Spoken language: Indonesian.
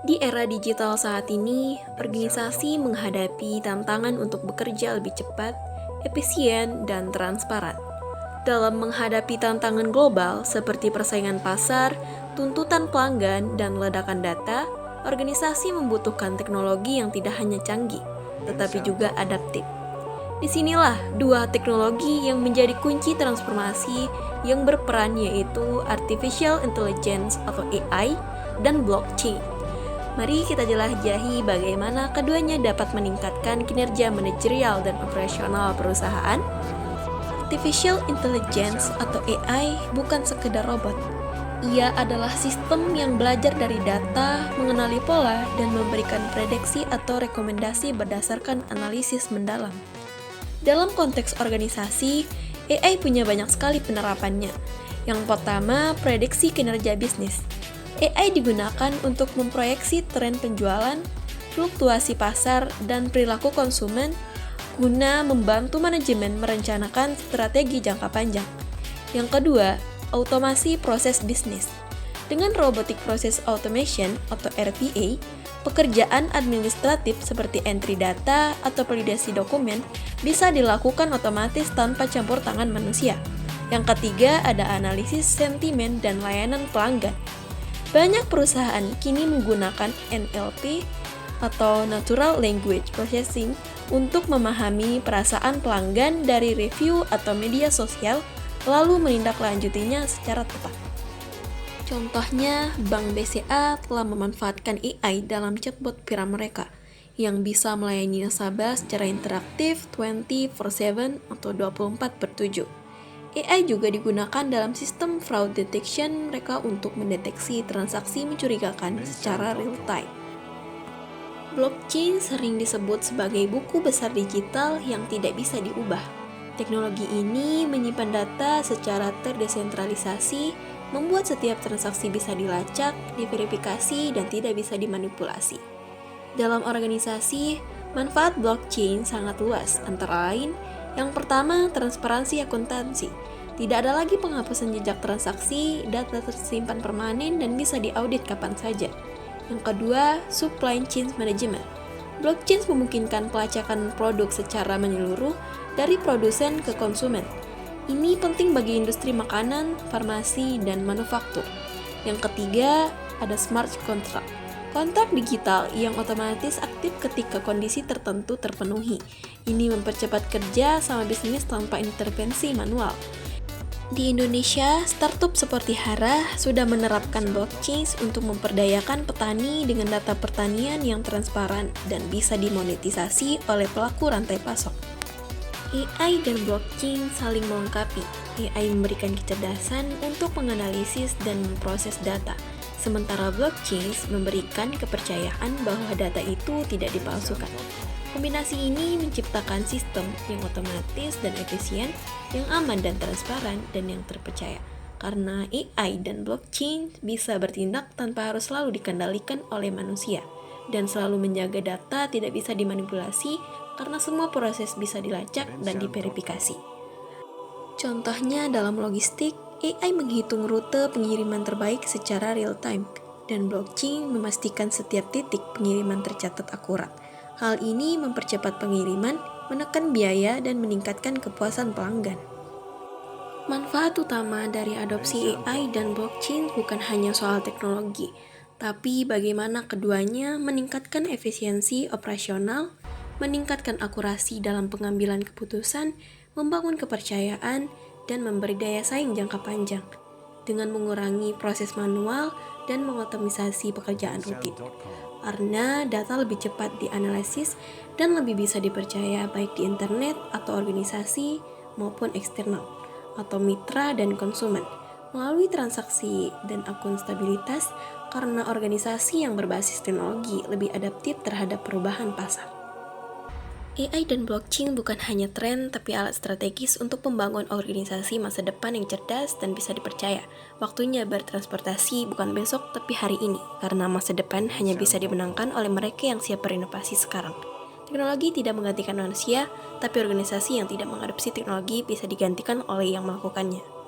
Di era digital saat ini, organisasi menghadapi tantangan untuk bekerja lebih cepat, efisien, dan transparan. Dalam menghadapi tantangan global seperti persaingan pasar, tuntutan pelanggan, dan ledakan data, organisasi membutuhkan teknologi yang tidak hanya canggih, tetapi juga adaptif. Disinilah dua teknologi yang menjadi kunci transformasi yang berperan, yaitu Artificial Intelligence atau AI dan Blockchain. Mari kita jelajahi bagaimana keduanya dapat meningkatkan kinerja manajerial dan operasional perusahaan. Artificial Intelligence atau AI bukan sekedar robot. Ia adalah sistem yang belajar dari data, mengenali pola, dan memberikan prediksi atau rekomendasi berdasarkan analisis mendalam. Dalam konteks organisasi, AI punya banyak sekali penerapannya. Yang pertama, prediksi kinerja bisnis. AI digunakan untuk memproyeksi tren penjualan, fluktuasi pasar, dan perilaku konsumen guna membantu manajemen merencanakan strategi jangka panjang. Yang kedua, otomasi proses bisnis. Dengan Robotic Process Automation atau RPA, pekerjaan administratif seperti entry data atau validasi dokumen bisa dilakukan otomatis tanpa campur tangan manusia. Yang ketiga, ada analisis sentimen dan layanan pelanggan. Banyak perusahaan kini menggunakan NLP atau Natural Language Processing untuk memahami perasaan pelanggan dari review atau media sosial, lalu menindaklanjutinya secara tepat. Contohnya, Bank BCA telah memanfaatkan AI dalam chatbot Pira mereka, yang bisa melayani nasabah secara interaktif 24/7 atau 24/7. AI juga digunakan dalam sistem fraud detection mereka untuk mendeteksi transaksi mencurigakan secara real time. Blockchain sering disebut sebagai buku besar digital yang tidak bisa diubah. Teknologi ini menyimpan data secara terdesentralisasi, membuat setiap transaksi bisa dilacak, diverifikasi, dan tidak bisa dimanipulasi. Dalam organisasi, manfaat blockchain sangat luas, antara lain yang pertama, transparansi akuntansi. Tidak ada lagi penghapusan jejak transaksi, data tersimpan permanen dan bisa diaudit kapan saja. Yang kedua, supply chain management. Blockchain memungkinkan pelacakan produk secara menyeluruh dari produsen ke konsumen. Ini penting bagi industri makanan, farmasi, dan manufaktur. Yang ketiga, ada smart contract. Kontrak digital yang otomatis aktif ketika kondisi tertentu terpenuhi. Ini mempercepat kerja sama bisnis tanpa intervensi manual. Di Indonesia, startup seperti Hara sudah menerapkan blockchain untuk memperdayakan petani dengan data pertanian yang transparan dan bisa dimonetisasi oleh pelaku rantai pasok. AI dan blockchain saling melengkapi. AI memberikan kecerdasan untuk menganalisis dan memproses data, sementara blockchain memberikan kepercayaan bahwa data itu tidak dipalsukan. Kombinasi ini menciptakan sistem yang otomatis dan efisien, yang aman dan transparan, dan yang terpercaya. Karena AI dan blockchain bisa bertindak tanpa harus selalu dikendalikan oleh manusia, dan selalu menjaga data tidak bisa dimanipulasi karena semua proses bisa dilacak dan diverifikasi. Contohnya dalam logistik, AI menghitung rute pengiriman terbaik secara real-time, dan blockchain memastikan setiap titik pengiriman tercatat akurat. Hal ini mempercepat pengiriman, menekan biaya, dan meningkatkan kepuasan pelanggan. Manfaat utama dari adopsi AI dan blockchain bukan hanya soal teknologi, tapi bagaimana keduanya meningkatkan efisiensi operasional, meningkatkan akurasi dalam pengambilan keputusan, membangun kepercayaan, dan memberi daya saing jangka panjang, dengan mengurangi proses manual dan mengotomisasi pekerjaan rutin. Karena data lebih cepat dianalisis dan lebih bisa dipercaya baik di internet atau organisasi maupun eksternal, atau mitra dan konsumen, melalui transaksi dan akuntabilitas, karena organisasi yang berbasis teknologi lebih adaptif terhadap perubahan pasar. AI dan blockchain bukan hanya tren, tapi alat strategis untuk membangun organisasi masa depan yang cerdas dan bisa dipercaya. Waktunya bertransportasi bukan besok, tapi hari ini, karena masa depan hanya bisa dimenangkan oleh mereka yang siap berinovasi sekarang. Teknologi tidak menggantikan manusia, tapi organisasi yang tidak mengadopsi teknologi bisa digantikan oleh yang melakukannya.